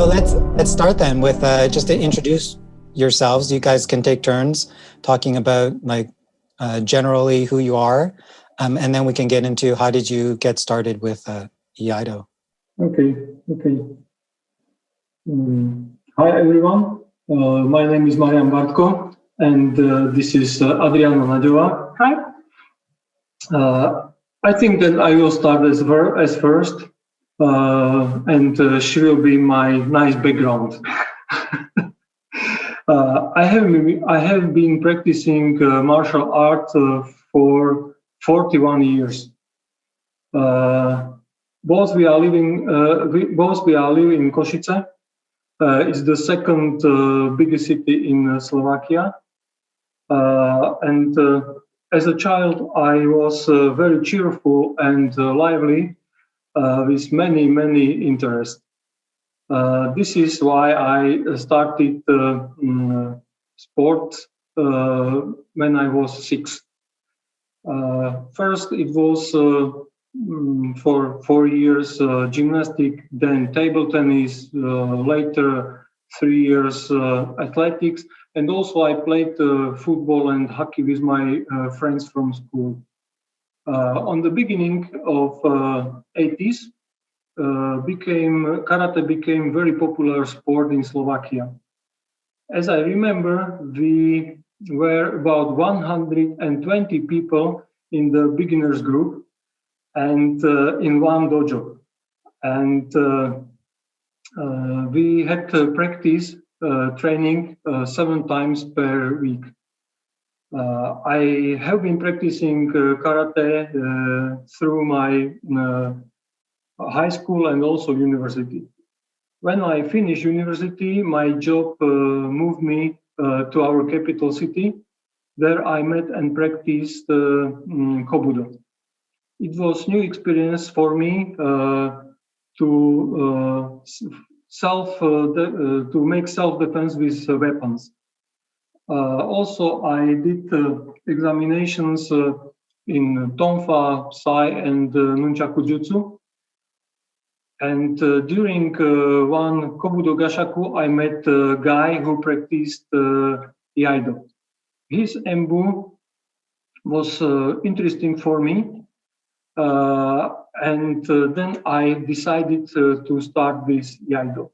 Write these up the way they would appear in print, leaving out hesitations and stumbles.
let's start then with just to introduce yourselves. You guys can take turns talking about like generally who you are, and then we can get into how did you get started with Iaido. Okay. Hi everyone. My name is Marian Bartko, and this is Adriana Nagyova. Hi. I think that I will start as first, and she will be my nice background. I have been practicing martial art for 41 years. Both we are living in Kosice. It's the second biggest city in Slovakia, and as a child I was very cheerful and lively, with many interests. This is why I started sports when I was 6. First, it was for 4 years gymnastics, then table tennis, later 3 years athletics, and also I played football and hockey with my friends from school. On the beginning of 80s, karate became very popular sport in Slovakia. As I remember, we were about 120 people in the beginners group and in one dojo. And we had to practice training 7 times per week. I have been practicing karate through my high school and also university. When I finished university, my job moved me to our capital city. There I met and practiced kobudo. It was new experience for me to make self-defense with weapons. Also, I did examinations in tonfa, sai, and nunchaku jutsu. And during one kobudo gashaku, I met a guy who practiced Iaido. His embu was interesting for me, and then I decided to start this Iaido.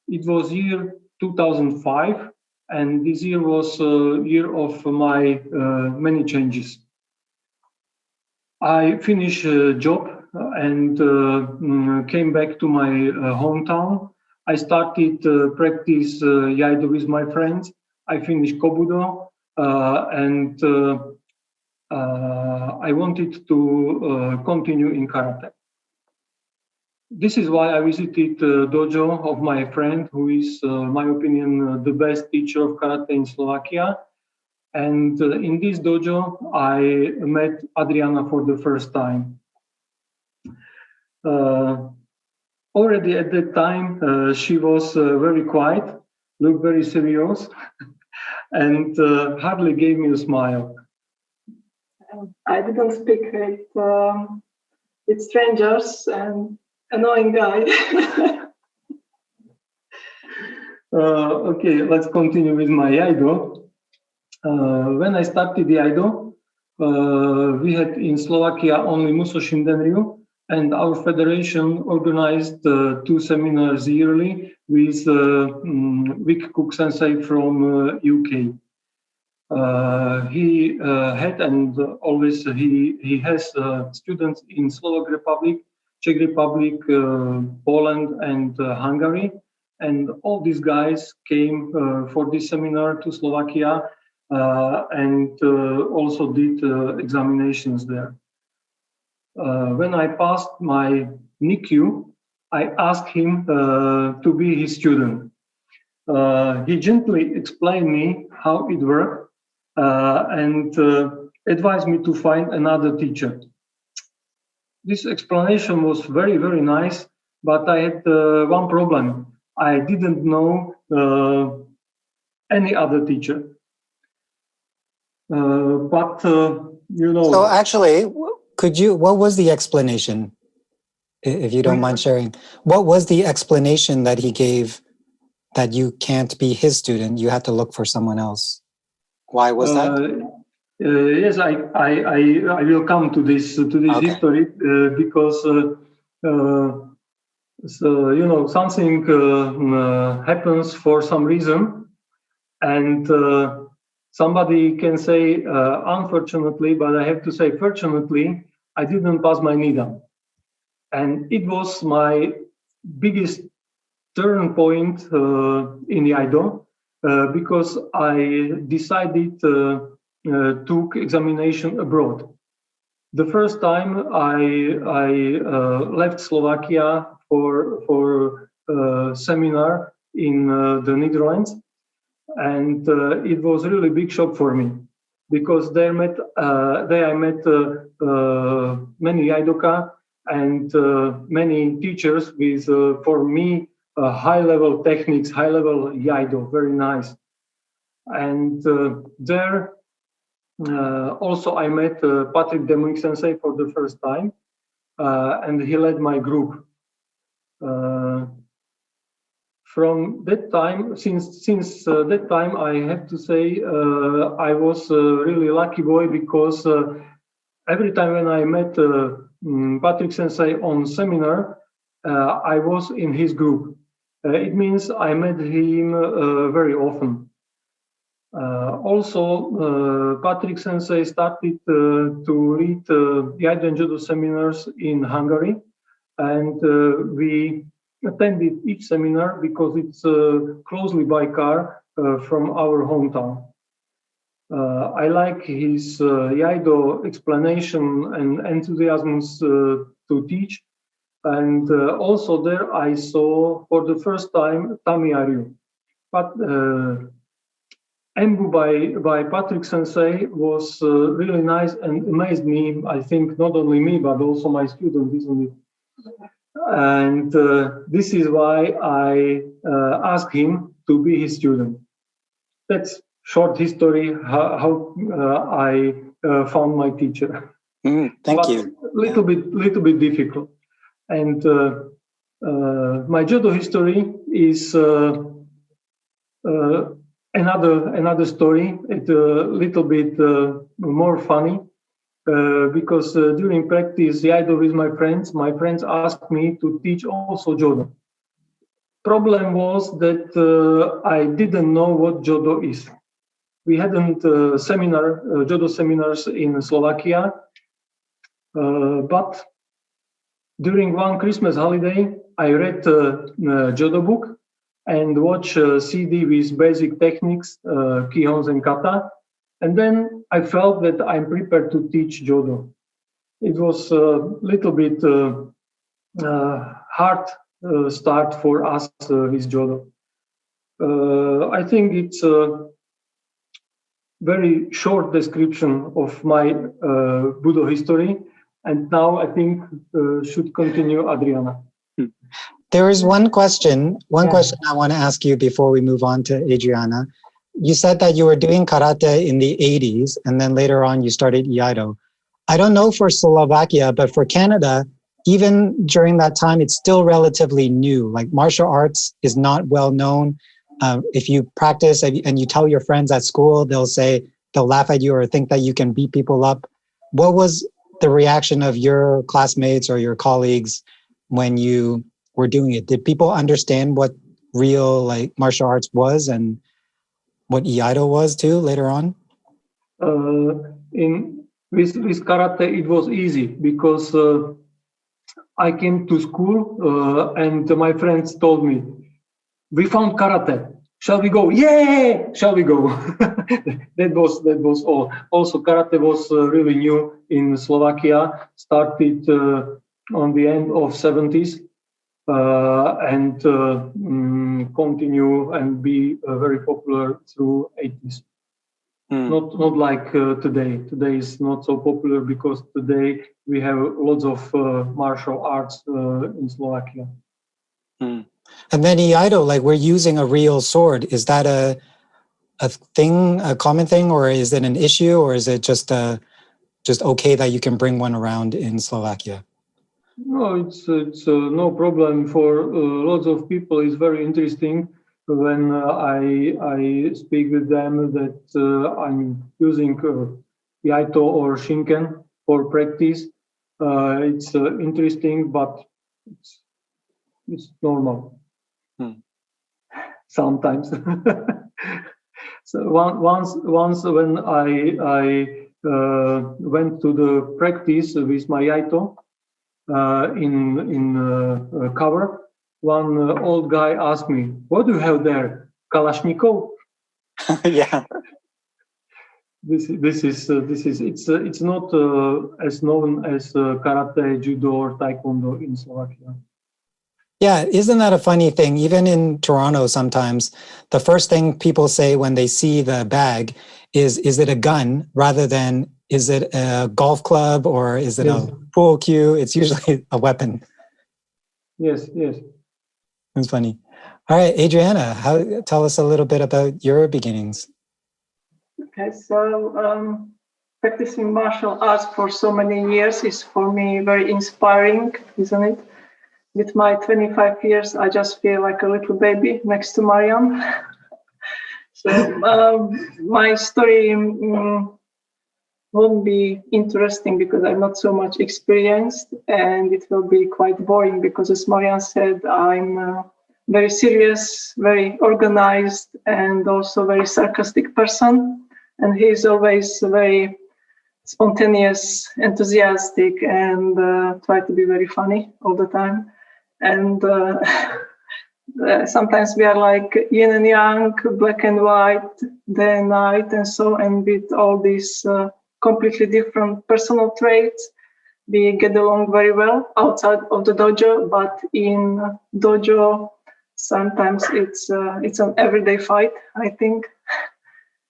It was year 2005, and this year was a year of my many changes. I finished a job and came back to my hometown. I started practice Iaido with my friends. I finished kobudo, and I wanted to continue in karate. This is why I visited the dojo of my friend, who is, in my opinion, the best teacher of karate in Slovakia. And in this dojo, I met Adriana for the first time. Already at that time, she was very quiet, looked very serious, and hardly gave me a smile. I didn't speak with strangers and annoying guy. Okay, let's continue with my Iaido. When I started the Iaido, we had in Slovakia only Muso Shindenryu, and our federation organized 2 seminars yearly with Vic Cook Sensei from UK. He had and always he has students in Slovak Republic, Czech Republic, Poland, and Hungary, and all these guys came for this seminar to Slovakia and also did examinations there. When I passed my NICU, I asked him to be his student. He gently explained me how it worked and advised me to find another teacher. This explanation was very nice, but I had one problem. I didn't know any other teacher. But you know. So actually, what was the explanation, if you don't mind sharing? What was the explanation that he gave that you can't be his student, you had to look for someone else. Why was that? Yes, I will come to this Okay. history because so, you know, something happens for some reason, and somebody can say unfortunately, but I have to say fortunately, I didn't pass my NIDA, and it was my biggest turn point in Iaido because I decided took examination abroad. The first time I left Slovakia for a seminar in the Netherlands, and it was a really big shock for me because there I met many Iaidoka and many teachers with, for me, high-level techniques, high-level Iaido, very nice. And there also I met Patrick Demuik Sensei for the first time, and he led my group. From that time, since that time, I have to say I was a really lucky boy because every time when I met Patrick Sensei on seminar, I was in his group. It means I met him very often. Also, Patrick Sensei started to lead Iaido and Jodo seminars in Hungary, and we attended each seminar because it's closely by car from our hometown. I like his Iaido explanation and enthusiasm to teach, and also there I saw for the first time Tami Aryu. But Embu by Patrick Sensei was really nice and amazed me. I think not only me, but also my students, isn't it? And this is why I asked him to be his student. That's short history how I found my teacher. Thank you. Little bit difficult. And my Jodo history is another story. It's a little bit more funny because during practice Iaido with my friends asked me to teach also Jodo. Problem was that I didn't know what Jodo is. We hadn't Jodo seminars in Slovakia, but during one Christmas holiday, I read Jodo book and watch CD with basic techniques, kihons and kata. And then I felt that I'm prepared to teach Jodo. It was a little bit hard start for us with Jodo. I think it's a very short description of my Budo history. And now I think should continue Adriana. There is one question I want to ask you before we move on to Adriana. You said that you were doing karate in the 80s, and then later on you started Iaido. I don't know for Slovakia, but for Canada, even during that time, it's still relatively new. Like martial arts is not well known. If you practice and you tell your friends at school, they'll laugh at you or think that you can beat people up. What was the reaction of your classmates or your colleagues when you were doing it? Did people understand what real like martial arts was and what Iaido was too later on? With karate, it was easy because I came to school and my friends told me, "We found karate. Shall we go?" "Yeah, shall we go?" That was all. Also, karate was really new in Slovakia. Started on the end of 70s and continue and be very popular through 80s. Not like today. Today is not so popular because today we have lots of martial arts in Slovakia. And then Iaido, like we're using a real sword. Is that a thing, a common thing, or is it an issue, or is it just okay that you can bring one around in Slovakia? No, it's no problem for lots of people. It's very interesting when I speak with them that I'm using Iaido or Shinken for practice. It's interesting, but it's normal. Sometimes. So once when I went to the practice with my Iaido in cover, one old guy asked me, "What do you have there? Kalashnikov?" Yeah. This is it's not as known as karate, judo, or taekwondo in Slovakia. Yeah, isn't that a funny thing? Even in Toronto, sometimes the first thing people say when they see the bag is it a gun rather than is it a golf club or is it a pool cue? It's usually a weapon. Yes. It's funny. All right, Adriana, tell us a little bit about your beginnings. Okay, so practicing martial arts for so many years is for me very inspiring, isn't it? With my 25 years, I just feel like a little baby next to Marian. So my story won't be interesting because I'm not so much experienced, and it will be quite boring because, as Marian said, I'm very serious, very organized, and also very sarcastic person. And he's always very spontaneous, enthusiastic, and try to be very funny all the time. And sometimes we are like yin and yang, black and white, day and night, and so. And with all these completely different personal traits, we get along very well outside of the dojo. But in dojo, sometimes it's an everyday fight, I think.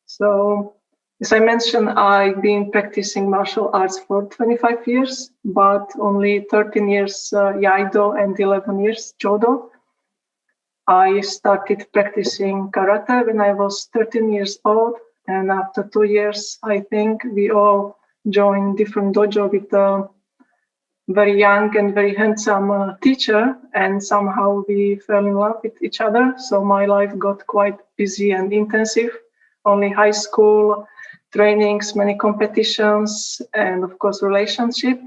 So, as I mentioned, I've been practicing martial arts for 25 years, but only 13 years Iaido and 11 years Jodo. I started practicing karate when I was 13 years old, and after 2 years, I think we all joined different dojo with a very young and very handsome teacher, and somehow we fell in love with each other. So my life got quite busy and intensive. Only high school trainings, many competitions, and of course relationship.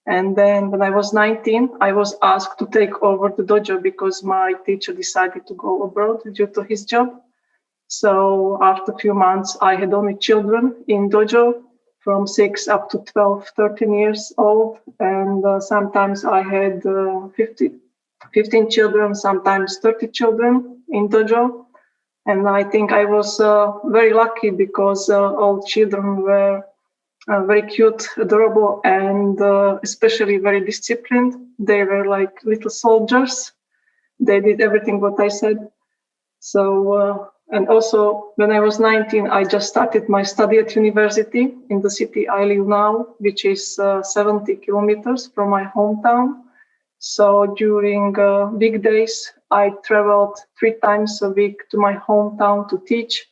And then when I was 19, I was asked to take over the dojo because my teacher decided to go abroad due to his job. So after a few months, I had only children in dojo from 6 up to 12, 13 years old. And sometimes I had 15 children, sometimes 30 children in dojo. And I think I was very lucky because all children were very cute, adorable, and especially very disciplined. They were like little soldiers. They did everything what I said. So, and also when I was 19, I just started my study at university in the city I live now, which is 70 kilometers from my hometown. So during weekdays, I traveled 3 times a week to my hometown to teach.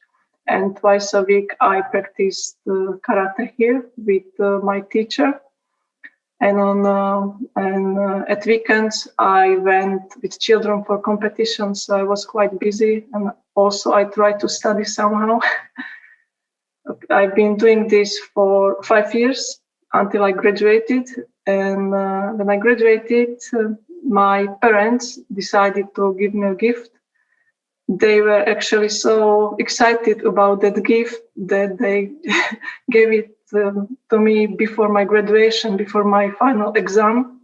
And twice a week, I practiced karate here with my teacher. And at weekends, I went with children for competitions. So I was quite busy, and also I tried to study somehow. I've been doing this for 5 years until I graduated. And when I graduated, my parents decided to give me a gift. They were actually so excited about that gift that they gave it to me before my graduation, before my final exam.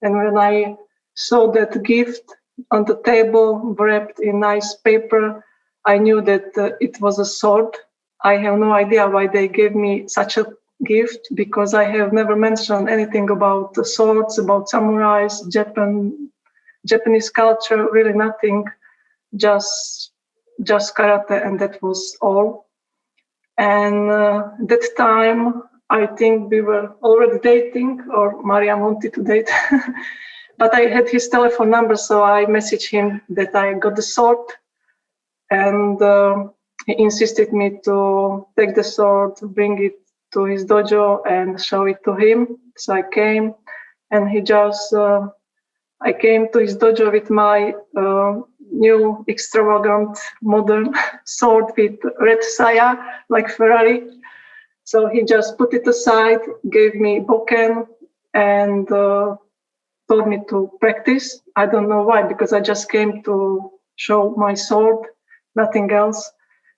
And when I saw that gift on the table, wrapped in nice paper, I knew that it was a sword. I have no idea why they gave me such a gift, because I have never mentioned anything about the swords, about samurais, Japanese culture, really nothing. Just karate, and that was all. And that time, I think we were already dating, or Marian wanted to date. But I had his telephone number, so I messaged him that I got the sword, and he insisted me to take the sword, bring it to his dojo, and show it to him. So I came, and he just. I came to his dojo with my new extravagant modern sword with red saya like Ferrari. So he just put it aside, gave me bokken, and told me to practice. I don't know why, because I just came to show my sword, nothing else.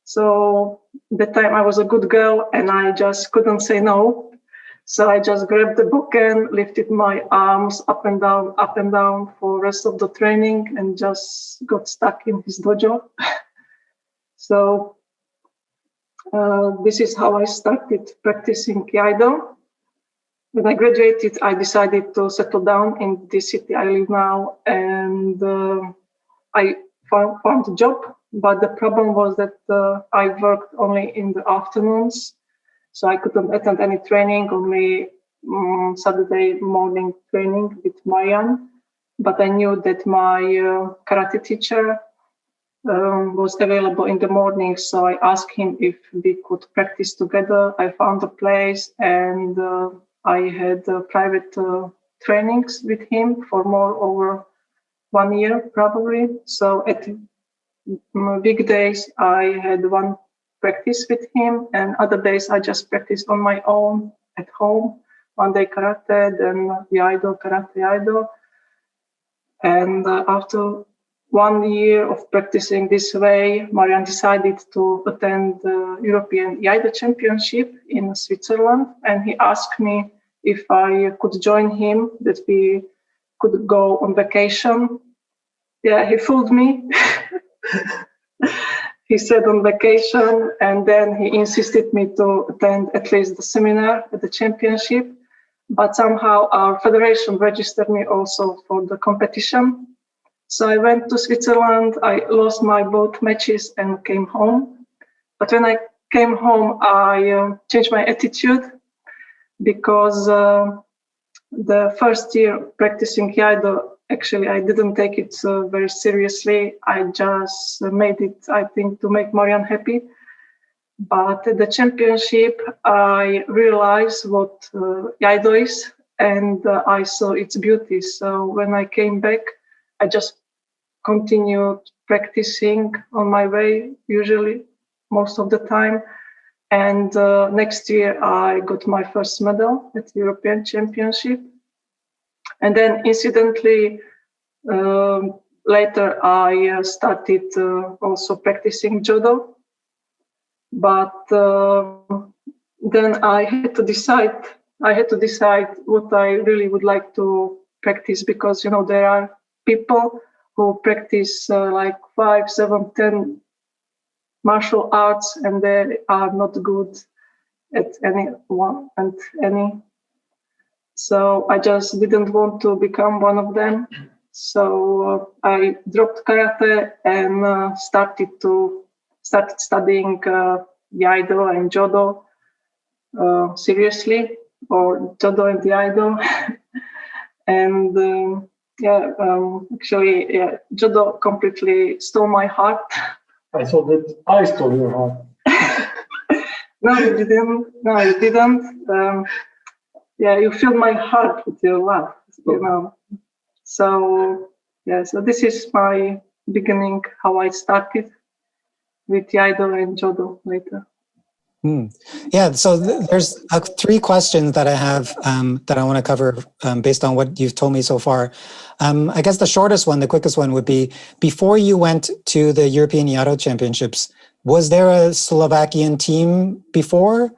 So that time I was a good girl and I just couldn't say no. So I just grabbed the bokken, lifted my arms up and down for the rest of the training, and just got stuck in his dojo. So this is how I started practicing Iaido. When I graduated, I decided to settle down in the city I live now, and I found a job. But the problem was that I worked only in the afternoons, so I couldn't attend any training, only Saturday morning training with Marian. But I knew that my karate teacher was available in the morning, so I asked him if we could practice together. I found a place, and I had private trainings with him for more over 1 year, probably. So at weekdays, I had one practice with him, and other days I just practiced on my own at home. One day karate, then Iaido, karate Iaido. And after 1 year of practicing this way, Marian decided to attend the European Iaido Championship in Switzerland, and he asked me if I could join him, that we could go on vacation. Yeah, he fooled me. He said on vacation, and then he insisted me to attend at least the seminar at the championship. But somehow our federation registered me also for the competition. So I went to Switzerland, I lost my both matches and came home. But when I came home, I changed my attitude, because the first year practicing Iaido, actually, I didn't take it very seriously. I just made it, I think, to make Marian happy. But at the championship, I realized what Iaido is, and I saw its beauty. So when I came back, I just continued practicing on my way, usually most of the time. And next year, I got my first medal at the European Championship. And then incidentally, later I started also practicing Jodo. But then I had to decide what I really would like to practice, because, you know, there are people who practice like 5, 7, 10 martial arts, and they are not good at any one and any. So I just didn't want to become one of them. So I dropped karate and started studying Iaido and Jodo seriously, or Jodo and Iaido. And actually, Jodo completely stole my heart. I thought that I stole your heart. No, you didn't. You filled my heart with your love, you know. So this is my beginning, how I started with Iaido and Jodo later. Yeah, so there's 3 questions that I have that I want to cover based on what you've told me so far. I guess the shortest one, the quickest one would be, before you went to the European Iaido Championships, was there a Slovakian team before?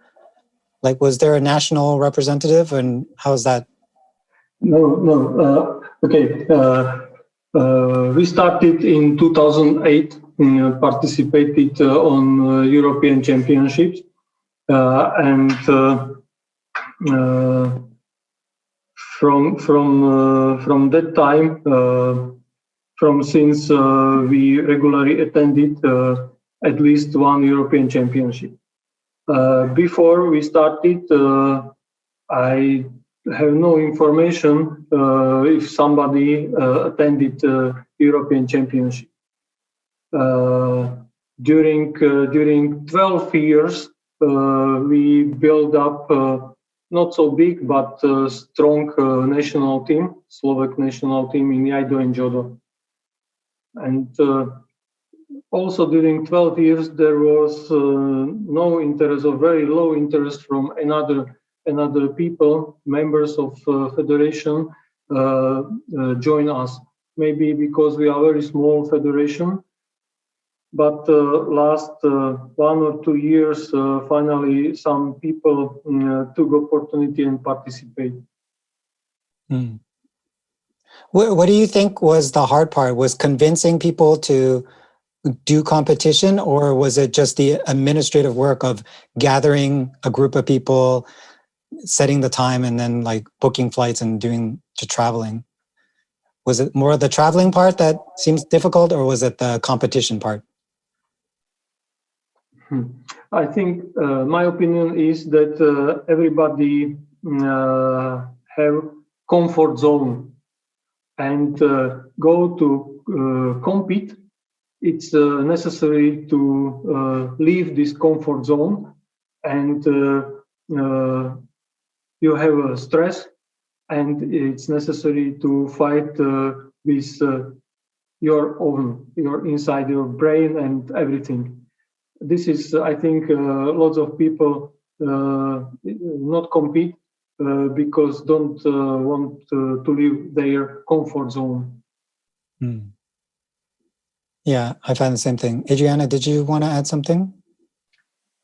Like, was there a national representative, and how's that? No. Okay. We started in 2008, participated on European Championships. And from that time, since we regularly attended at least one European Championship. Before we started, I have no information if somebody attended European Championship. During 12 years, we built up not so big but strong national team, Slovak national team in Iaido and Jodo. And also during 12 years, there was no interest or very low interest from another people, members of federation, join us. Maybe because we are a very small federation. But last 1 or 2 years, finally, some people took opportunity and participate. Mm. What do you think was the hard part? Was convincing people to do competition, or was it just the administrative work of gathering a group of people, setting the time, and then like booking flights and doing to traveling? Was it more the traveling part that seems difficult, or was it the competition part? I think my opinion is that everybody have comfort zone, and go to compete. It's necessary to leave this comfort zone, and you have a stress, and it's necessary to fight with your inside your brain and everything. This is, I think, lots of people not compete because don't want to leave their comfort zone. Mm. Yeah, I find the same thing. Adriana, did you want to add something?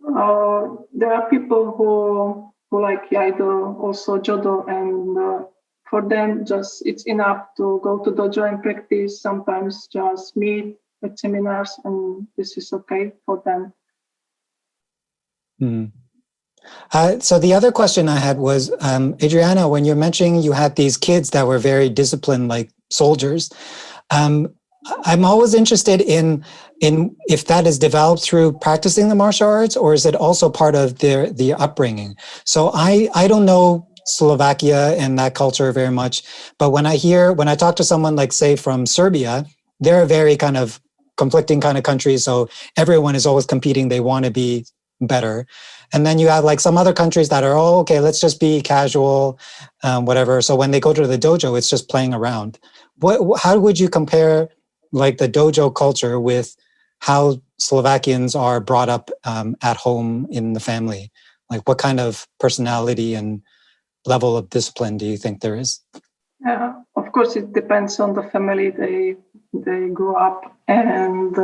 There are people who like Iaido, also Jodo, and for them, just it's enough to go to dojo and practice. Sometimes just meet at seminars, and this is okay for them. Mm. So the other question I had was, Adriana, when you're mentioning you had these kids that were very disciplined, like soldiers, I'm always interested in if that is developed through practicing the martial arts, or is it also part of the upbringing? So I don't know Slovakia and that culture very much, but when I talk to someone like, say, from Serbia, they're a very kind of conflicting kind of country. So everyone is always competing. They want to be better. And then you have like some other countries that are, oh, okay, let's just be casual, whatever. So when they go to the dojo, it's just playing around. How would you compare like the dojo culture with how Slovakians are brought up at home in the family? Like what kind of personality and level of discipline do you think there is? Of course, it depends on the family they grew up, and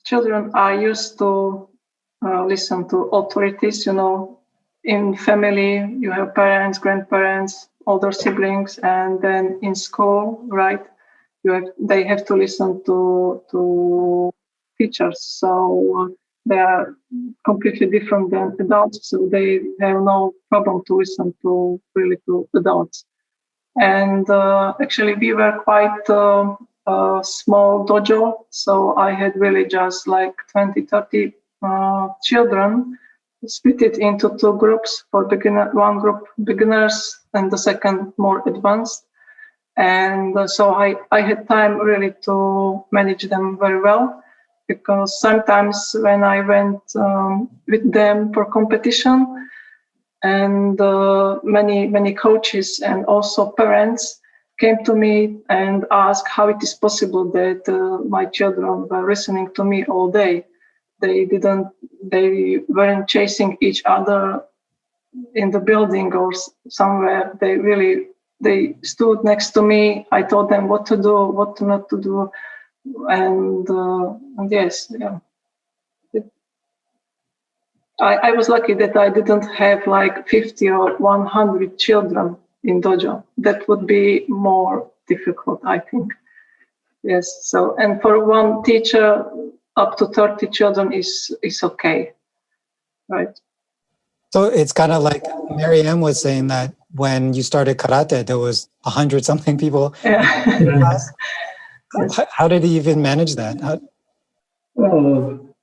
children are used to listen to authorities. You know, in family you have parents, grandparents, older siblings, and then in school, right? They have to listen to teachers. So they are completely different than adults. So they have no problem to listen to adults. And actually, we were quite a small dojo. So I had really just like 20, 30 children, split it into two groups. For one group beginners and the second more advanced. And so I had time really to manage them very well, because sometimes when I went with them for competition, and many coaches and also parents came to me and asked how it is possible that my children were listening to me all day. They weren't chasing each other in the building or somewhere. They stood next to me. I told them what to do, what not to do, and yes, yeah. I was lucky that I didn't have like 50 or 100 children in dojo. That would be more difficult, I think. Yes. So, and for one teacher, up to 30 children is okay, right? So it's kind of like Marianne was saying that when you started karate, there was 100-something people. Yeah. Yes. How did he even manage that?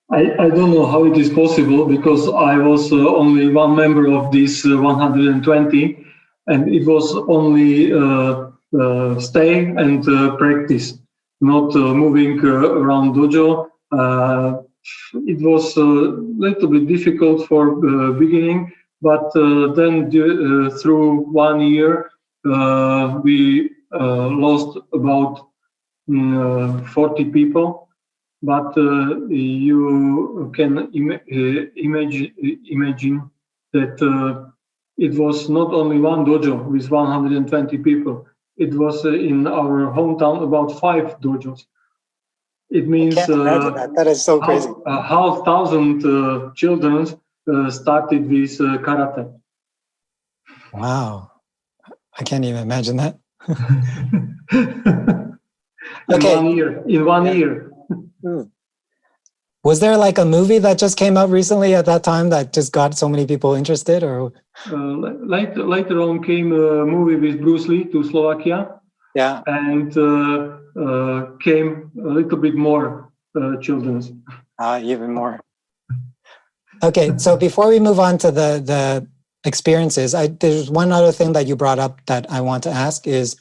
I don't know how it is possible, because I was only one member of this 120, and it was only stay and practice, not moving around dojo. It was a little bit difficult for but then through 1 year we lost about 40 people, but you can imagine that it was not only one dojo with 120 people. It was in our hometown about 5 dojos. It means I can't imagine that. That is so crazy. Half thousand children started with karate. Wow. I can't even imagine that. In one year. Was there like a movie that just came out recently at that time that just got so many people interested, or? Later on came a movie with Bruce Lee to Slovakia. Yeah. And came a little bit more children. Even more. Okay, so before we move on to the experiences, there's one other thing that you brought up that I want to ask is,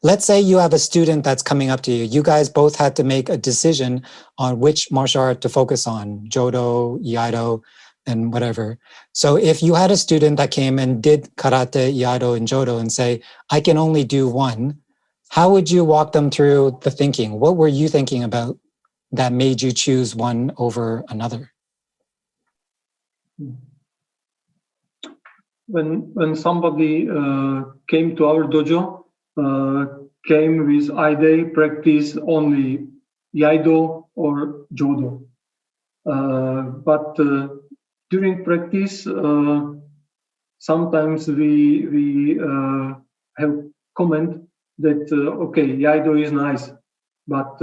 let's say you have a student that's coming up to you. You guys both had to make a decision on which martial art to focus on, Jodo, Iaido, and whatever. So if you had a student that came and did karate, Iaido, and Jodo and say, I can only do one, how would you walk them through the thinking? What were you thinking about that made you choose one over another? When somebody came to our dojo, came with idea practice only Iaido or Jodo. But during practice, sometimes we have comment that okay, Iaido is nice, but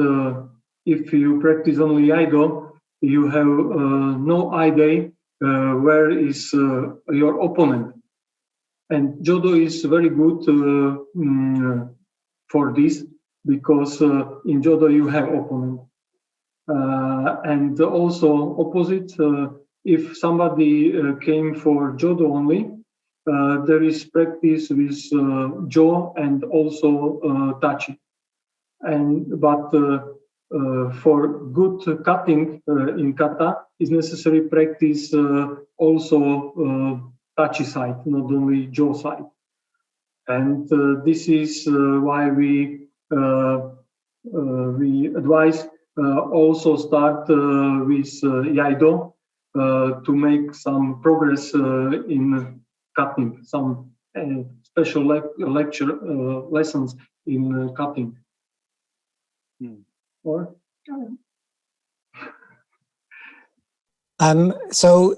if you practice only Iaido, you have no idea where is your opponent. And Jodo is very good for this, because in Jodo you have opponent. And also opposite, if somebody came for Jodo only, there is practice with Jo and also Tachi. But for good cutting in kata is necessary practice also Tachi side, not only Jo side. And this is why we advise also start with Iaido to make some progress in cutting, some special lessons in cutting. Or? So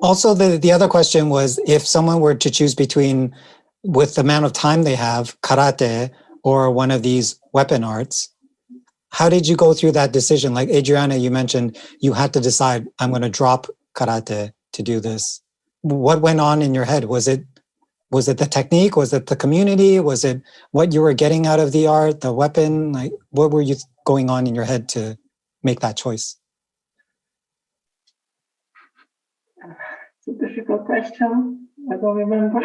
also the other question was, if someone were to choose between, with the amount of time they have, karate or one of these weapon arts, how did you go through that decision? Like Adriana, you mentioned you had to decide, I'm going to drop karate to do this. What went on in your head? Was it the technique? Was it the community? Was it what you were getting out of the art, the weapon? Like, what were you going on in your head to make that choice? It's a difficult question. I don't remember.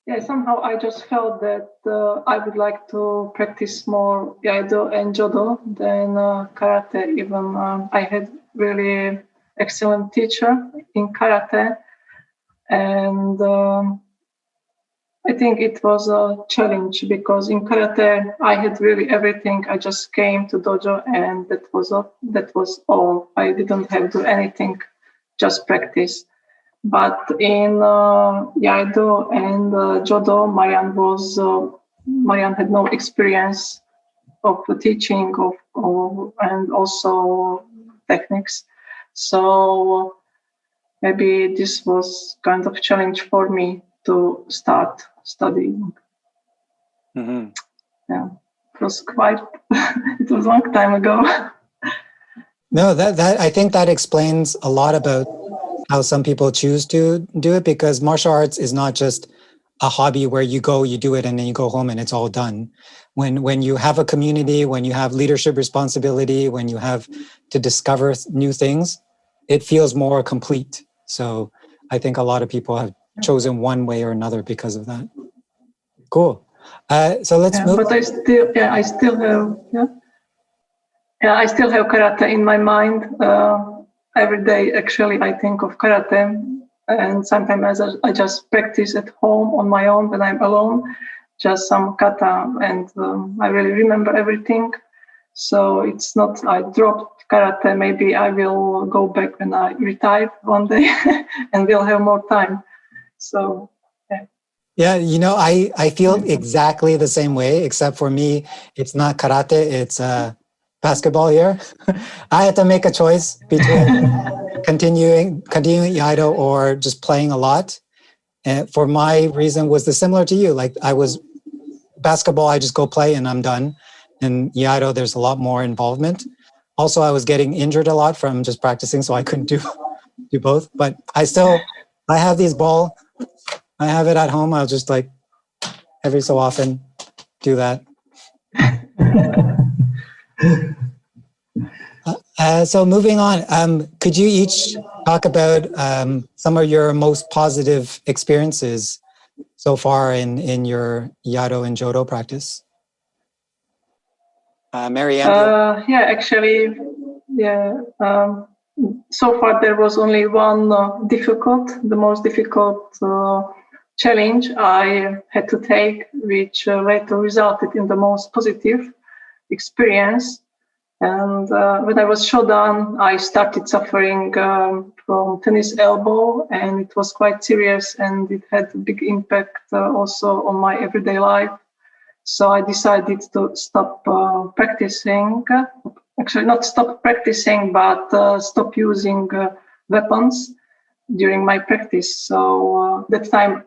Yeah, somehow I just felt that I would like to practice more Iaido and Jodo than karate. Even I had really excellent teacher in karate, and I think it was a challenge, because in karate I had really everything. I just came to dojo and that was all. I didn't have to do anything, just practice. But in Iaido and Jodo, Marian had no experience of teaching and also techniques. So maybe this was kind of challenge for me to start studying. Mm-hmm. Yeah, it was quite. It was a long time ago. No, that I think that explains a lot about how some people choose to do it, because martial arts is not just a hobby where you go, you do it, and then you go home and it's all done. When you have a community, when you have leadership responsibility, when you have to discover new things, it feels more complete. So I think a lot of people have chosen one way or another because of that. Cool. So let's move. But I still have karate in my mind. Every day, actually, I think of karate. and sometimes I just practice at home on my own when I'm alone, just some kata, and I really remember everything. So it's not I dropped karate. Maybe I will go back when I retire one day and will have more time. So yeah. Yeah, I feel exactly the same way, except for me, it's not karate, it's basketball here. I had to make a choice between continuing Iaido or just playing a lot. And for my reason was similar to you. Like I was basketball, I just go play and I'm done. And Iaido, there's a lot more involvement. Also, I was getting injured a lot from just practicing, so I couldn't do both. But I have these ball. I have it at home. I'll just like every so often do that. So moving on, could you each talk about some of your most positive experiences so far in your Iaido and Jodo practice? Marian? Yeah, actually, yeah. So far, there was only one the most difficult challenge I had to take, which later resulted in the most positive experience. And when I was shodan, I started suffering from tennis elbow, and it was quite serious, and it had a big impact also on my everyday life. So I decided to stop practicing. Actually, not stop practicing, but stop using weapons during my practice. So that time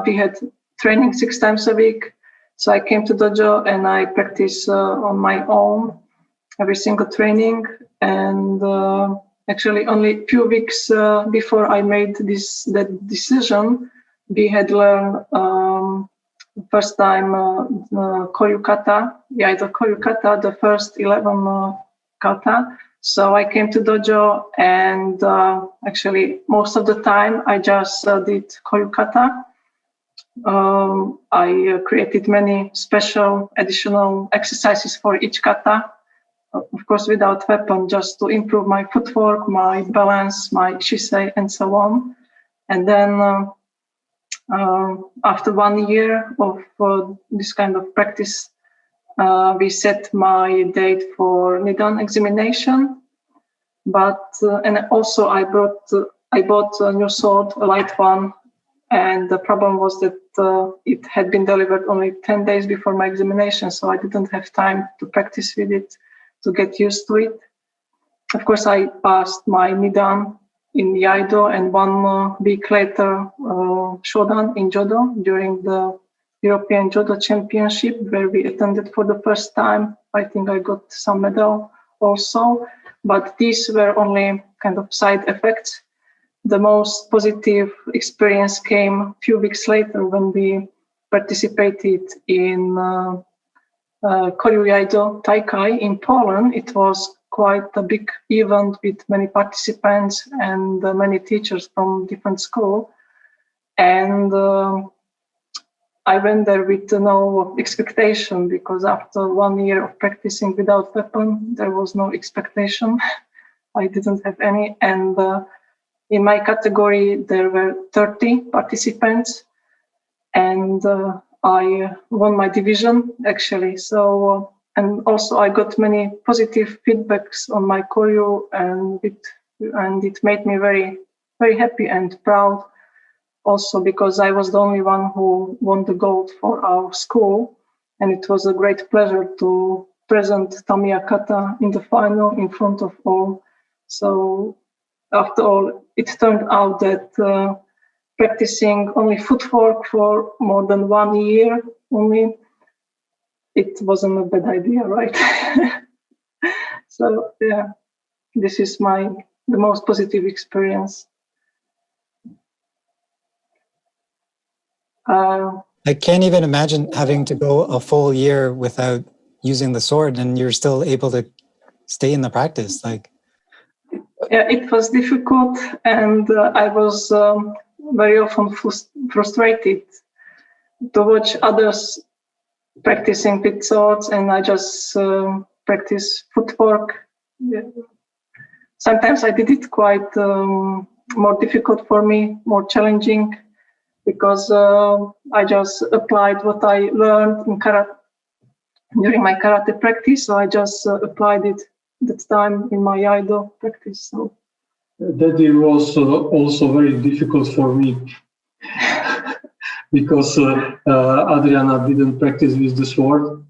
we had training 6 times a week. So I came to dojo and I practice on my own every single training. And actually, only a few weeks before I made that decision, we had learned first time Koryu kata, Iaido Koryu kata, the first 11 kata. So I came to dojo, and actually most of the time I just did Koryu kata. I created many special additional exercises for each kata, of course without weapon, just to improve my footwork, my balance, my shisei, and so on. And then after 1 year of this kind of practice, we set my date for Nidan examination. But and also I bought a new sword, a light one, and the problem was that it had been delivered only 10 days before my examination, so I didn't have time to practice with it, to get used to it. Of course, I passed my Nidan in Iaido, and 1 week later shodan in Jodo during the European Iaido Championship, where we attended for the first time. I think I got some medal also, but these were only kind of side effects. The most positive experience came a few weeks later when we participated in Koryu Iaido Taikai in Poland. It was quite a big event with many participants and many teachers from different schools. And I went there with no expectation, because after 1 year of practicing without weapon, there was no expectation. I didn't have any. And in my category, there were 30 participants, and I won my division, actually. So, and also I got many positive feedbacks on my choreo, and it made me very, very happy and proud. Also, because I was the only one who won the gold for our school, and it was a great pleasure to present Tamiya Kata in the final in front of all. So, after all, it turned out that practicing only footwork for more than 1 year only, it wasn't a bad idea, right? So yeah, this is the most positive experience. I can't even imagine having to go a full year without using the sword, and you're still able to stay in the practice. Like, yeah, it was difficult, and I was very often frustrated to watch others practicing with swords, and I just practice footwork. Yeah. Sometimes I did it quite more difficult for me, more challenging, because I just applied what I learned in karate during my karate practice. So I just applied it that time in my Iaido practice. So that year was also very difficult for me because Adriana didn't practice with the sword,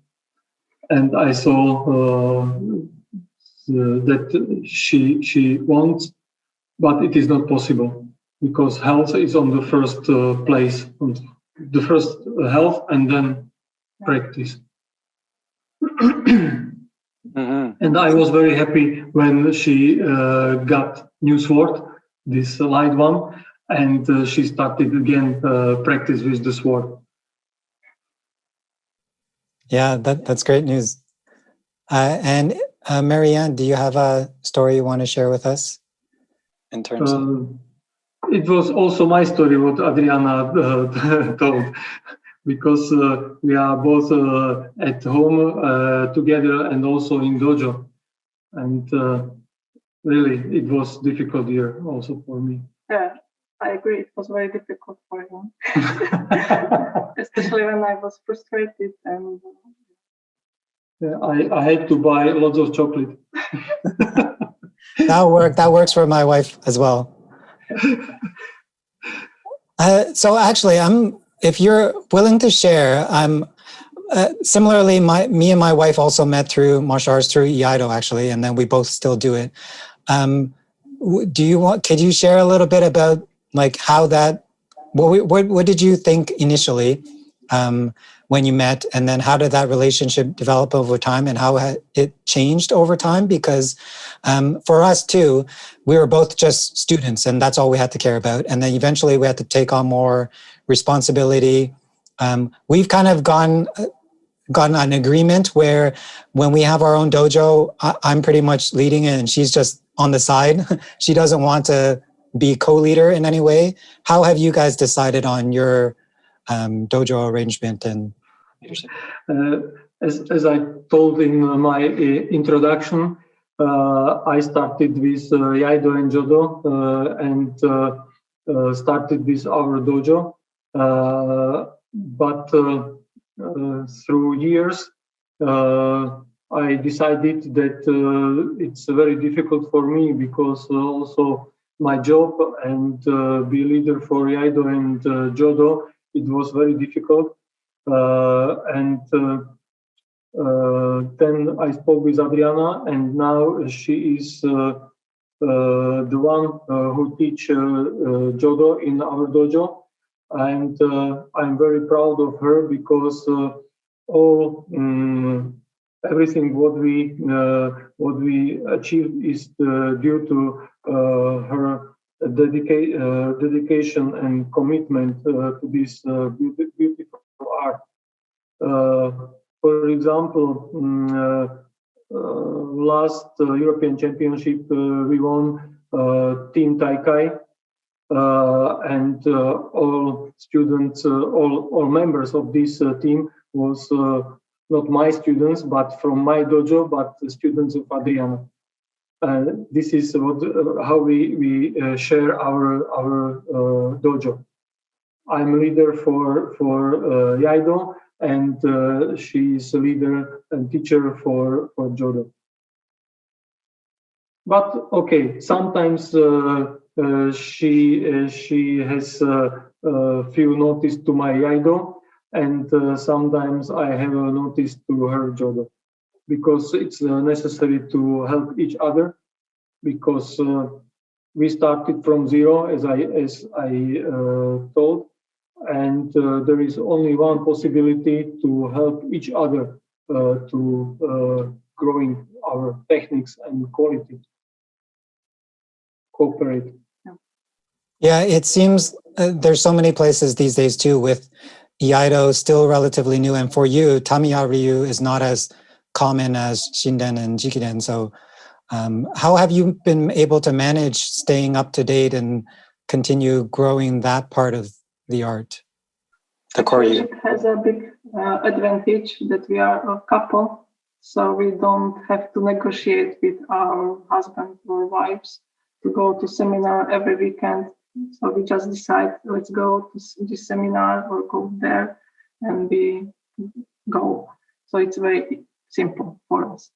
and I saw that she wants, but it is not possible because health is on the first place, on the first health and then practice. And I was very happy when she got new sword, this light one, and she started again practice with the sword. Yeah, that's great news. And Marianne, do you have a story you want to share with us? In terms of... It was also my story what Adriana told, because we are both at home together and also in dojo, and really it was difficult year also for me. yeah, I agree. It was very difficult for him, especially when I was frustrated and. I had to buy lots of chocolate. That works for my wife as well. So actually, if you're willing to share, similarly, me and my wife also met through martial arts through Iaido actually, and then we both still do it. Could you share a little bit about like how that, what did you think initially when you met, and then how did that relationship develop over time, and how it changed over time? Because for us too, we were both just students, and that's all we had to care about. And then eventually we had to take on more responsibility. We've kind of gotten an agreement where when we have our own dojo, I'm pretty much leading it and she's just on the side. She doesn't want to be co-leader in any way. How have you guys decided on your dojo arrangement and leadership? As I told in my introduction, I started with Iaido and Jodo and started with our dojo. But through years, I decided that it's very difficult for me because also my job and be leader for Iaido and Jodo, it was very difficult. And then I spoke with Adriana, and now she is the one who teach Jodo in our dojo. And I'm very proud of her because everything what we achieved is due to her dedication and commitment to this beautiful art. For example, last European Championship we won Team Taikai. And all students, all members of this team was not my students, but from my dojo, but the students of Adriana. This is how we share our dojo. I'm leader for Iaido, and she is a leader and teacher for Jodo. But okay, sometimes she has few notice to my Iaido, and sometimes I have a notice to her Jodo, because it's necessary to help each other, because we started from zero, as I told, and there is only one possibility to help each other to growing our techniques and quality. Cooperate. Yeah, it seems there's so many places these days too with Iaido still relatively new, and for you, Tamiya Ryu is not as common as Shinden and Jikiden. So how have you been able to manage staying up to date and continue growing that part of the art? The Koryu. It has a big advantage that we are a couple, so we don't have to negotiate with our husbands or wives. to go to seminar every weekend. So we just decide, let's go to this seminar or go there, and we go. So it's very simple for us.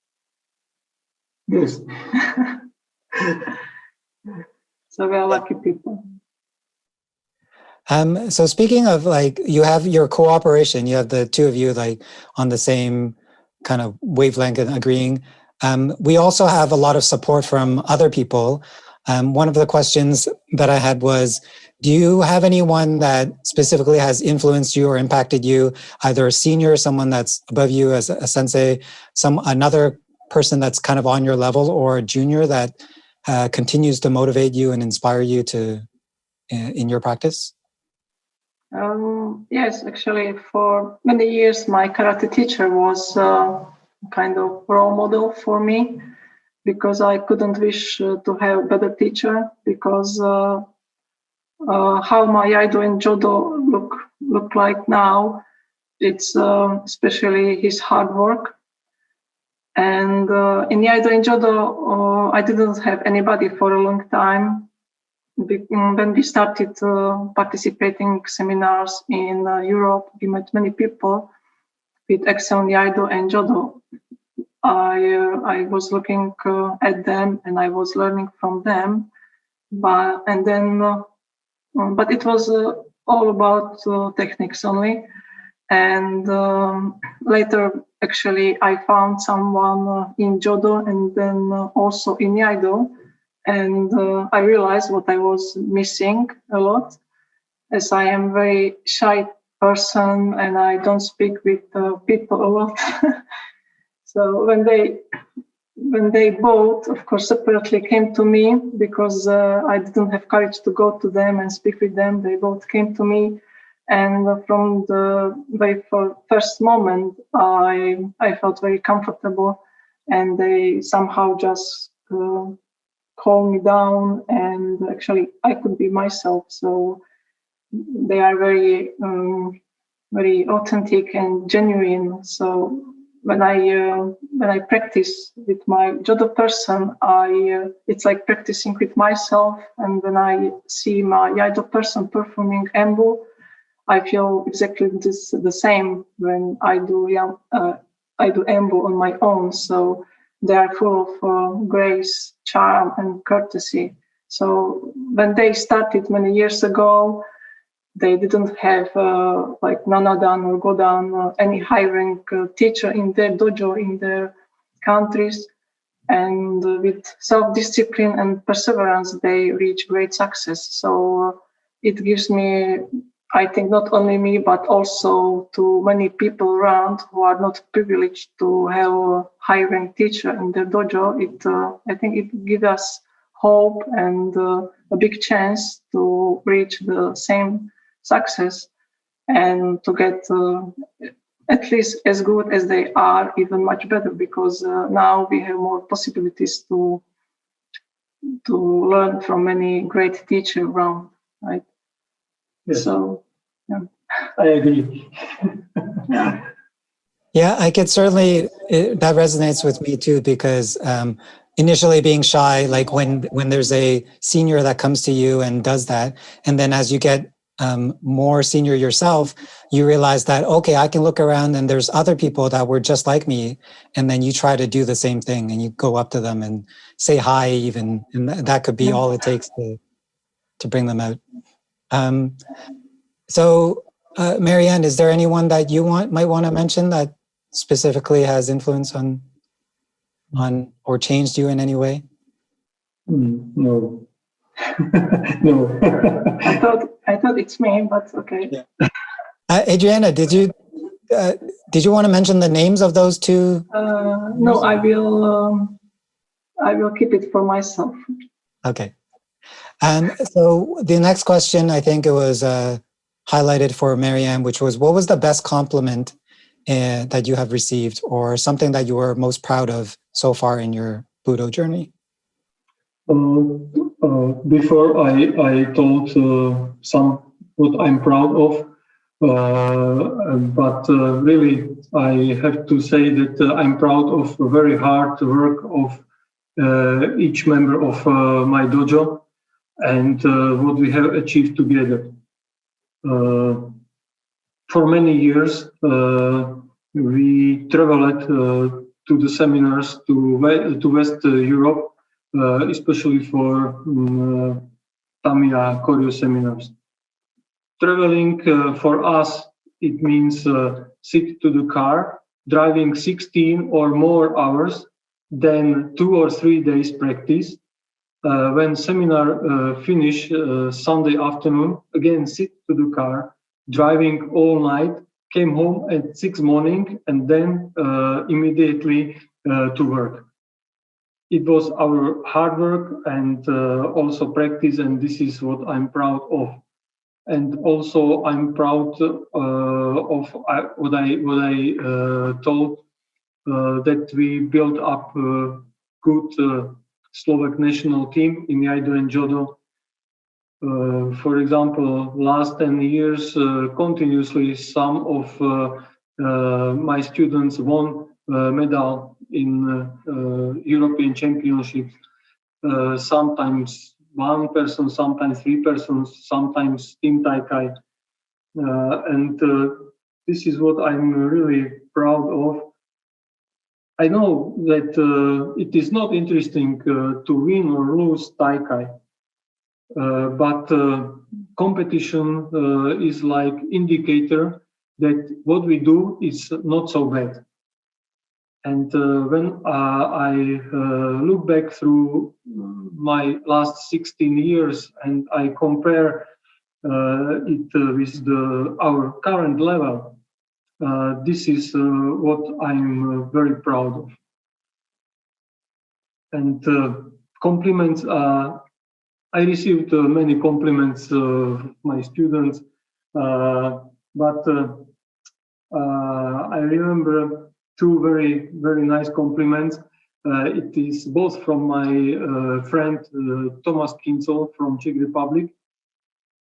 Yes. So we are lucky people. So speaking of, like, you have your cooperation, you have the two of you like on the same kind of wavelength and agreeing. We also have a lot of support from other people. One of the questions that I had was, do you have anyone that specifically has influenced you or impacted you, either a senior, someone that's above you as a sensei, another person that's kind of on your level, or a junior that continues to motivate you and inspire you in your practice? Yes, actually, for many years, my karate teacher was kind of role model for me, because I couldn't wish to have a better teacher, because how my Iaido and Jodo look like now, it's especially his hard work. And in Iaido and Jodo, I didn't have anybody for a long time. When we started participating seminars in Europe, we met many people with excellent Iaido and Jodo. I was looking at them and I was learning from them, but it was all about techniques only. And later, actually, I found someone in Jodo and then also in Iaido. And I realized what I was missing a lot, as I am a very shy person and I don't speak with people a lot. So when they both, of course, separately came to me, because I didn't have courage to go to them and speak with them, they both came to me. And from the very first moment, I felt very comfortable, and they somehow just calm me down, and actually I could be myself. So they are very very authentic and genuine. So when I practice with my Jodo person, it's like practicing with myself. And when I see my Iaido person performing Embu, I feel exactly the same when I do Embu on my own. So they are full of grace, charm, and courtesy. So when they started many years ago, they didn't have like Nanadan or Godan, any high-rank teacher in their dojo in their countries. And with self-discipline and perseverance, they reach great success. So it gives me, I think, not only me, but also to many people around who are not privileged to have a high-ranked teacher in their dojo. I think it gives us hope and a big chance to reach the same success and to get at least as good as they are, even much better, because now we have more possibilities to learn from many great teachers around, right? Yes. So, yeah. I agree. Yeah, I could certainly, that resonates with me too, because initially being shy, like when there's a senior that comes to you and does that, and then as you get more senior yourself, you realize that, okay, I can look around and there's other people that were just like me, and then you try to do the same thing and you go up to them and say hi even, and that could be all it takes to bring them out. So Marianne, is there anyone that you might want to mention that specifically has influence on or changed you in any way? No. No. I thought it's me, but okay. Yeah. Adriana, did you want to mention the names of those two? No, I will keep it for myself. Okay. So the next question, I think it was highlighted for Marianne, which was, what was the best compliment that you have received, or something that you were most proud of so far in your Budo journey? Before I told some what I'm proud of, but really I have to say that I'm proud of the very hard work of each member of my dojo, and what we have achieved together. For many years, we traveled to the seminars to West Europe, especially for Tamiya choreo seminars. Traveling for us, it means sit to the car, driving 16 or more hours, then 2 or 3 days practice. When seminar finish Sunday afternoon, again sit to the car, driving all night, came home at 6 morning, and then immediately to work. It was our hard work and also practice, and this is what I'm proud of. And also I'm proud of what I told that we built up a good Slovak national team in Iaido and Jodo. For example, last 10 years, continuously some of my students won medal in European Championship. Sometimes one person, sometimes 3 persons, sometimes team taikai. And this is what I'm really proud of. I know that it is not interesting to win or lose taikai, but competition is like indicator that what we do is not so bad. And when I look back through my last 16 years and I compare it with our current level, this is what I'm very proud of. And compliments, I received many compliments of my students, but I remember 2 very, very nice compliments. It is both from my friend Tomas Kincel from Czech Republic.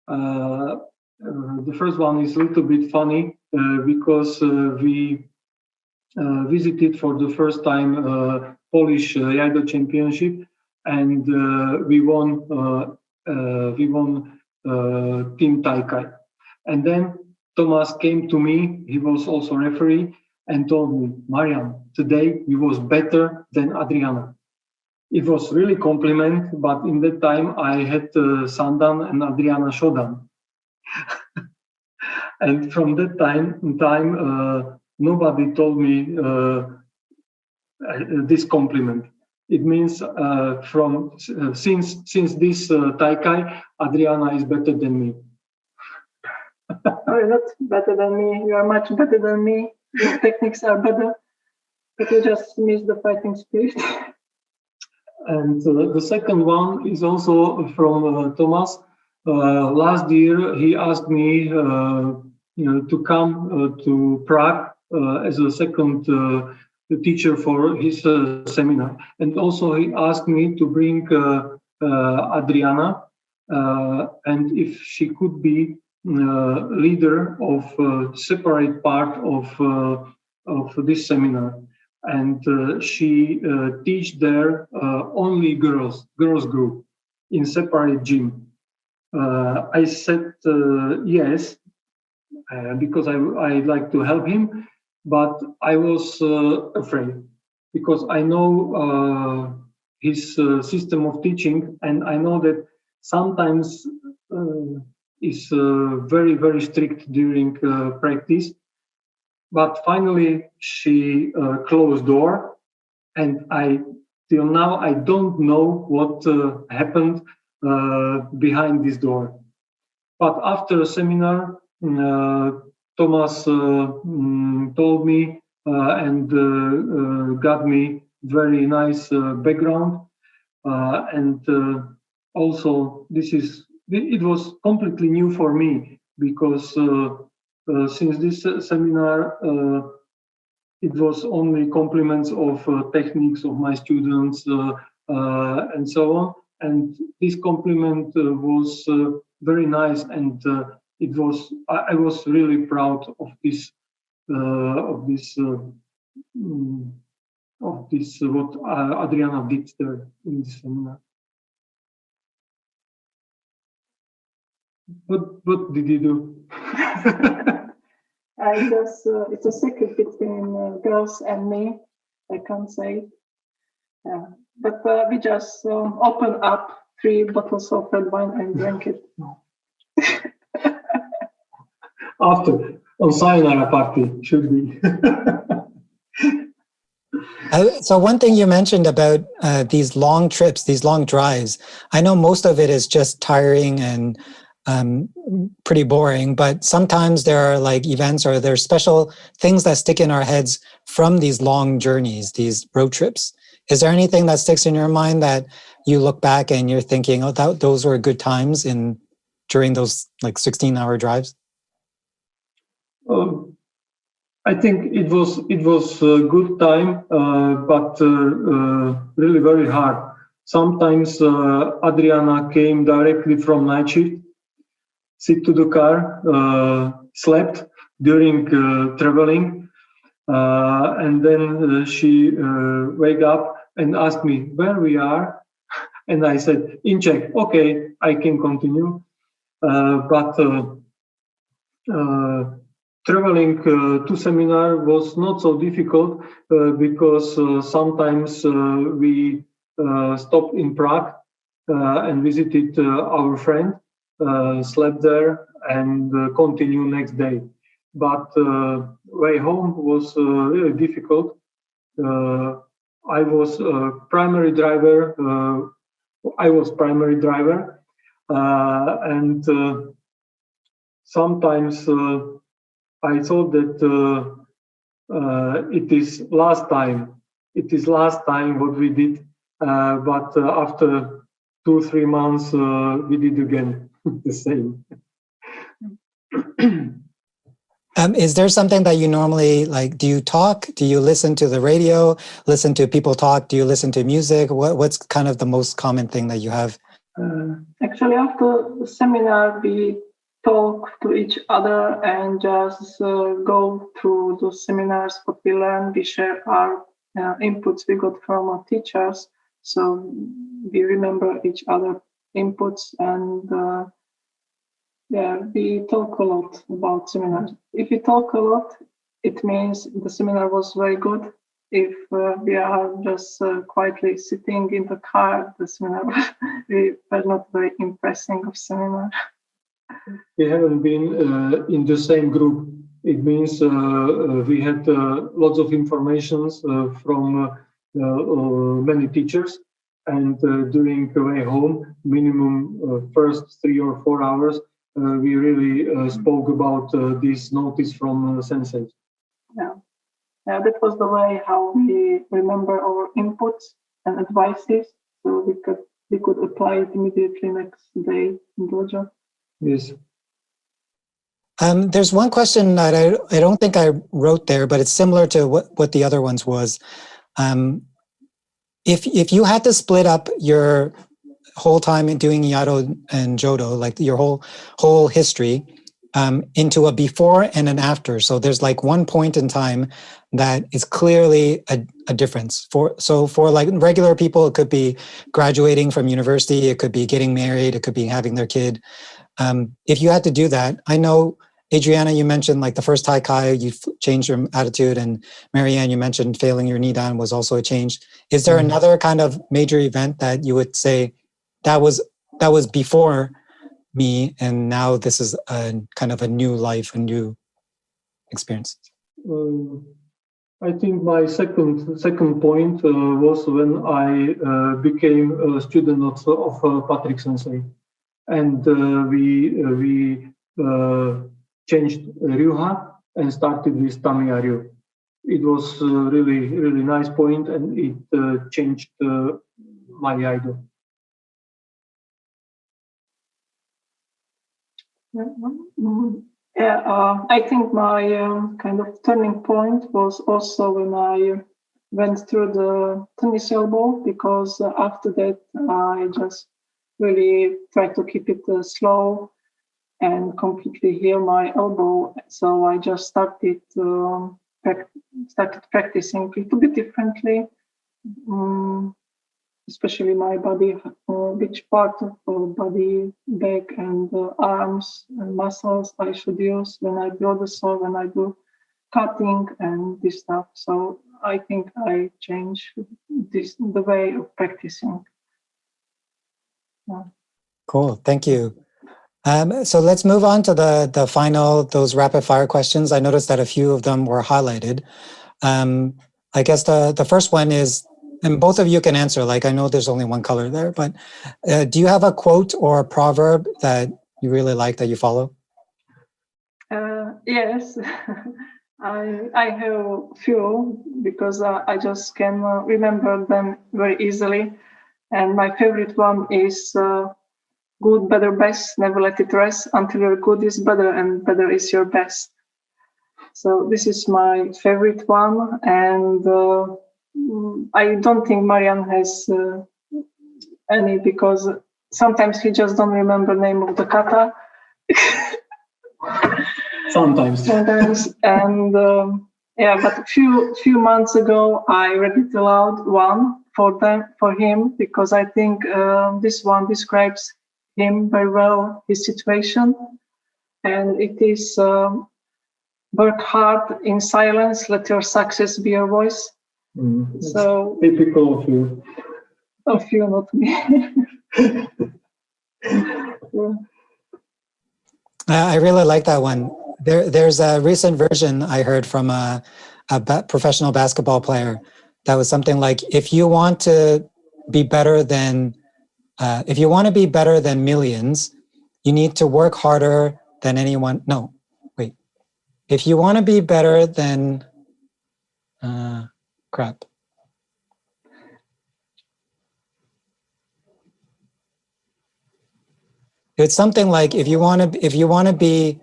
The first one is a little bit funny because we visited for the first time Polish Iaido Championship, and we won team taikai. And then Tomas came to me. He was also referee and told me, Marian, today you was better than Adriana. It was really compliment, but in that time I had Sandan and Adriana Shodan. And from that time, nobody told me this compliment. It means since this taikai, Adriana is better than me. No, you're not better than me. You are much better than me. Your techniques are better, but you just miss the fighting spirit. And the second one is also from Tomas. Last year, he asked me to come to Prague as a second teacher for his seminar. And also he asked me to bring Adriana, and if she could be leader of separate part of this seminar. And she teach there only girls group in separate gym. I said yes, because I like to help him, but I was afraid because I know his system of teaching, and I know that sometimes is very, very strict during practice. But finally, she closed door, and till now I don't know what happened behind this door. But after a seminar, Thomas told me and got me very nice background, and also it was completely new for me because since this seminar it was only compliments of techniques of my students and so on, and this compliment was very nice, and I was really proud of this of this, what Adriana did there in this seminar. What did you do? I just, it's a secret between girls and me. I can't say. But we just opened up 3 bottles of red wine and drank it. After, on sayonara party, should be. So one thing you mentioned about these long trips, these long drives, I know most of it is just tiring and pretty boring, but sometimes there are like events or there's special things that stick in our heads from these long journeys, these road trips. Is there anything that sticks in your mind that you look back and you're thinking, oh, those were good times during those like 16-hour drives? I think it was a good time, but really very hard. Sometimes Adriana came directly from night shift, sit to the car, slept during traveling, and then she wake up and asked me where we are, and I said in Czech. Okay, I can continue, but. Traveling to seminar was not so difficult because sometimes we stopped in Prague and visited our friend, slept there, and continue next day. But way home was really difficult. I was primary driver. And sometimes. I thought that it is last time. It is last time what we did, but after 2-3 months, we did again the same. Is there something that you normally like? Do you talk? Do you listen to the radio? Listen to people talk? Do you listen to music? What's kind of the most common thing that you have? Actually, after the seminar, we talk to each other and just go through those seminars, what we learn. We share our inputs we got from our teachers. So we remember each other inputs and we talk a lot about seminars. If we talk a lot, it means the seminar was very good. If we are just quietly sitting in the car, the seminar we were not very impressing of seminar. We haven't been in the same group. It means we had lots of informations from many teachers, and during the way home, minimum first 3 or 4 hours, we really spoke about this notice from sensei. Yeah, that was the way how we remember our inputs and advices, so we could apply it immediately next day in dojo. Yes. There's one question that I don't think I wrote there, but it's similar to what the other ones was. If you had to split up your whole time in doing Iaido and Jodo, like your whole history, into a before and an after. So there's like one point in time that is clearly a difference. For like regular people, it could be graduating from university, it could be getting married, it could be having their kid. If you had to do that, I know, Adriana, you mentioned like the first Haikai, you changed your attitude, and Marianne, you mentioned failing your nidan was also a change. Is there another kind of major event that you would say that was before me, and now this is a kind of a new life, a new experience? I think my second point was when I became a student of Patrick Sensei, and we changed Ryuha and started with Tamiya-ryu. It was a really nice point, and it changed my Iaido. I think my kind of turning point was also when I went through the tennis elbow, because after that I just really tried to keep it slow and completely heal my elbow. So I just started practicing a little bit differently. especially my body, which part of body, back and arms and muscles I should use when I draw the sword, when I do cutting and this stuff. So I think I change the way of practicing. Yeah. Cool, thank you. So let's move on to the final, those rapid fire questions. I noticed that a few of them were highlighted. I guess the first one is, and both of you can answer, like I know there's only one color there, but do you have a quote or a proverb that you really like that you follow? Yes, I have few because I just can remember them very easily. And my favorite one is good, better, best, never let it rest until your good is better and better is your best. So this is my favorite one, and I don't think Marian has any, because sometimes he just don't remember name of the kata. Sometimes. And yeah, but a few months ago I read it aloud one for him, because I think this one describes him very well, his situation, and it is work hard in silence, let your success be your voice. So typical of you. Of you, not me. Yeah. I really like that one. There's a recent version I heard from a professional basketball player that was something like, if you want to be better than millions, you need to work harder than anyone. No, wait. If you want to be better than crap. It's something like, if you want to be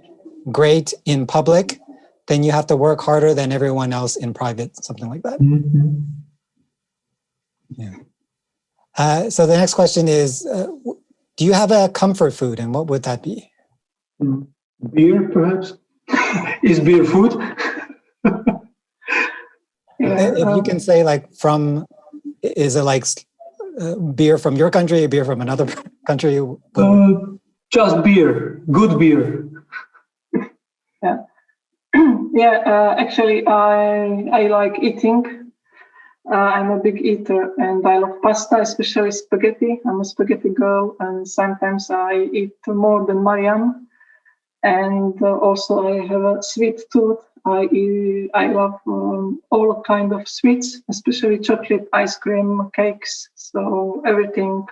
great in public, then you have to work harder than everyone else in private, something like that. Mm-hmm. Yeah. So the next question is, do you have a comfort food, and what would that be? Beer, perhaps? Is beer food? If you can say, like, is it like beer from your country, beer from another country? Just beer, good beer. Yeah. Yeah, actually, I like eating. I'm a big eater, and I love pasta, especially spaghetti. I'm a spaghetti girl, and sometimes I eat more than Marian. And also, I have a sweet tooth. I love all kind of sweets, especially chocolate, ice cream, cakes. So everything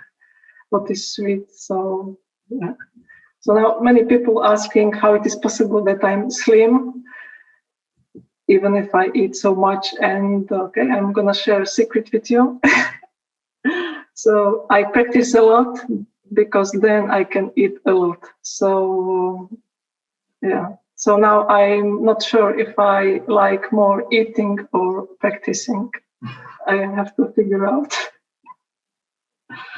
what is sweet. So yeah. So now many people asking how it is possible that I'm slim, even if I eat so much. And okay, I'm gonna share a secret with you. So I practice a lot, because then I can eat a lot. So yeah. So now I'm not sure if I like more eating or practicing. I have to figure out.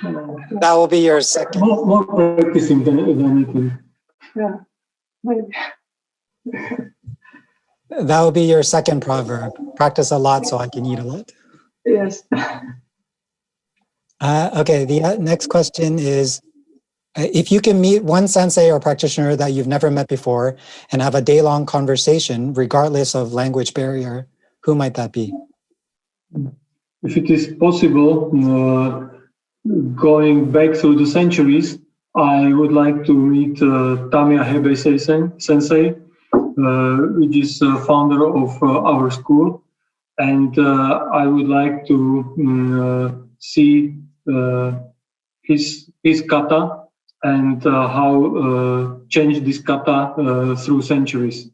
That will be your second. More practicing than eating. Yeah, maybe. That will be your second proverb. Practice a lot so I can eat a lot. Yes. Okay, the next question is, if you can meet one sensei or practitioner that you've never met before and have a day-long conversation, regardless of language barrier, who might that be? If it is possible, going back through the centuries, I would like to meet Tamiya Hebei Sensei, which is founder of our school. And I would like to see his kata and how changed this kata through centuries.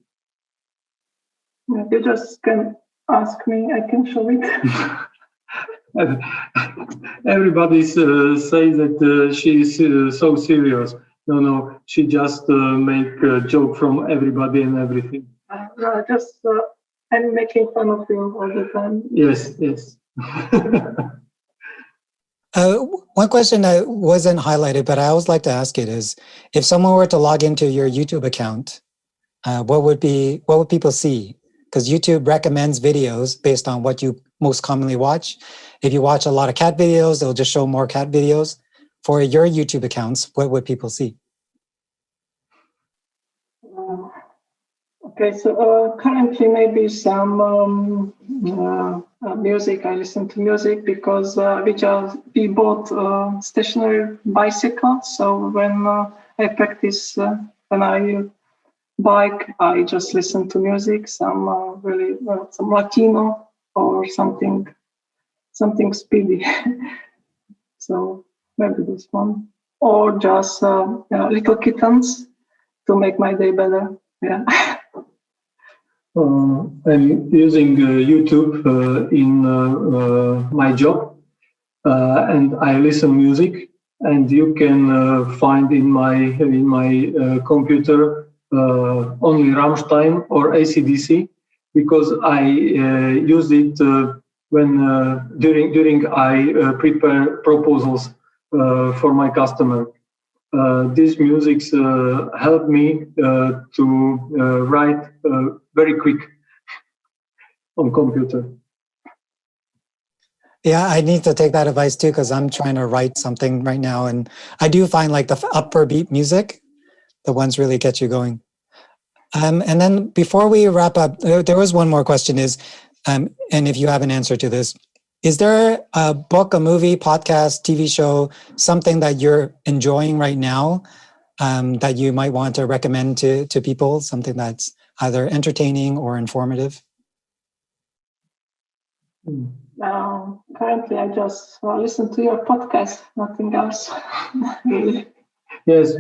You just can ask me, I can show it. Everybody says that she is so serious. No, she just make a joke from everybody and everything. No, just I'm making fun of you all the time. Yes. One question that wasn't highlighted, but I always like to ask it is, if someone were to log into your YouTube account, what would people see? Because YouTube recommends videos based on what you most commonly watch. If you watch a lot of cat videos, they'll just show more cat videos. For your YouTube accounts, what would people see? Okay, so currently maybe some music. I listen to music because we bought a stationary bicycle. So when I practice, when I bike, I just listen to music. Some some Latino or something speedy. So maybe this one, or just little kittens to make my day better. Yeah. I'm using YouTube in my job, and I listen music. And you can find in my computer only Rammstein or AC/DC, because I use it when during I prepare proposals for my customer. These musics help me to write very quick on computer. Yeah, I need to take that advice too, because I'm trying to write something right now. And I do find like the upper beat music, the ones really get you going. And then before we wrap up, there was one more question is, and if you have an answer to this, is there a book, a movie, podcast, TV show, something that you're enjoying right now that you might want to recommend to people, something that's either entertaining or informative? Currently, I just listen to your podcast, nothing else. Really. Yes,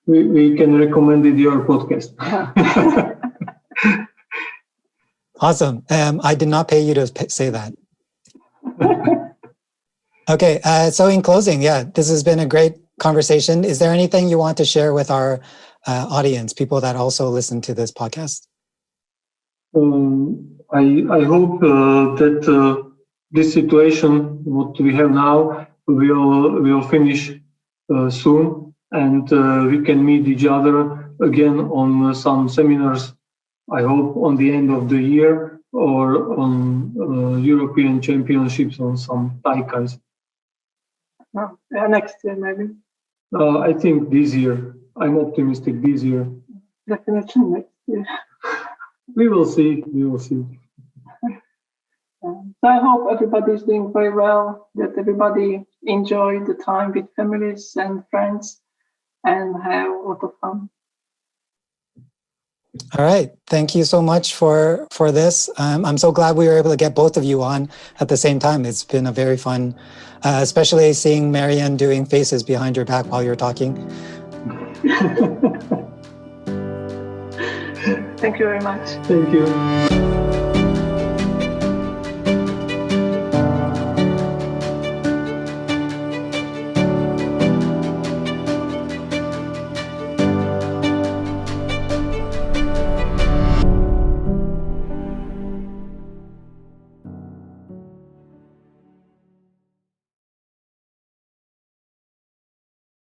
we can recommend it, your podcast. Awesome. I did not pay you to say that. Okay, so in closing, yeah, this has been a great conversation. Is there anything you want to share with our audience, people that also listen to this podcast? I hope that this situation, what we have now, will finish soon, and we can meet each other again on some seminars. I hope on the end of the year or on European Championships on some daikai. Yeah, next year maybe. I think this year. I'm optimistic this year. Definitely next year. We will see. We will see. So I hope everybody is doing very well, that everybody enjoy the time with families and friends and have a lot of fun. All right. Thank you so much for this. I'm so glad we were able to get both of you on at the same time. It's been a very fun, especially seeing Marian doing faces behind your back while you're talking. Thank you very much. Thank you.